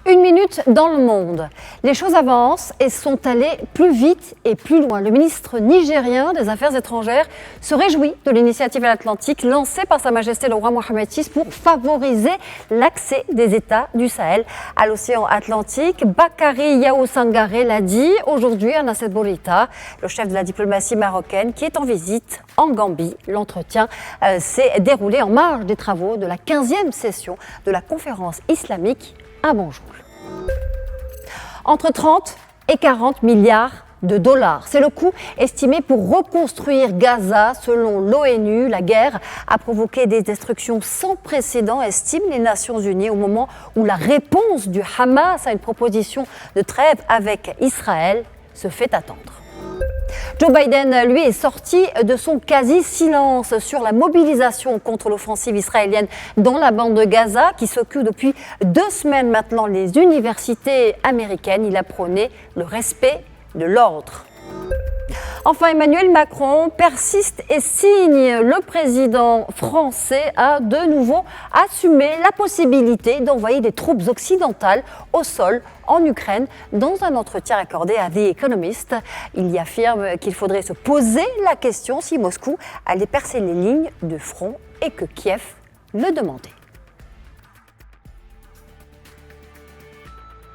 Une minute dans le monde. Les choses avancent et sont allées plus vite et plus loin. Le ministre nigérien des Affaires étrangères se réjouit de l'initiative à l'Atlantique lancée par Sa Majesté le roi Mohammed VI pour favoriser l'accès des États du Sahel à l'océan Atlantique. Bakary Yao Sangaré l'a dit aujourd'hui à Nasser Bourita, le chef de la diplomatie marocaine qui est en visite en Gambie. L'entretien s'est déroulé en marge des travaux de la 15e session de la conférence islamique à Banjoul. Entre 30 et 40 milliards de dollars. C'est le coût estimé pour reconstruire Gaza. Selon l'ONU, la guerre a provoqué des destructions sans précédent, estiment les Nations Unies, au moment où la réponse du Hamas à une proposition de trêve avec Israël se fait attendre. Joe Biden, lui, est sorti de son quasi-silence sur la mobilisation contre l'offensive israélienne dans la bande de Gaza, qui secoue depuis 2 semaines maintenant les universités américaines. Il a prôné le respect de l'ordre. Enfin, Emmanuel Macron persiste et signe. Le président français a de nouveau assumé la possibilité d'envoyer des troupes occidentales au sol en Ukraine. Dans un entretien accordé à The Economist, il y affirme qu'il faudrait se poser la question si Moscou allait percer les lignes de front et que Kiev le demandait.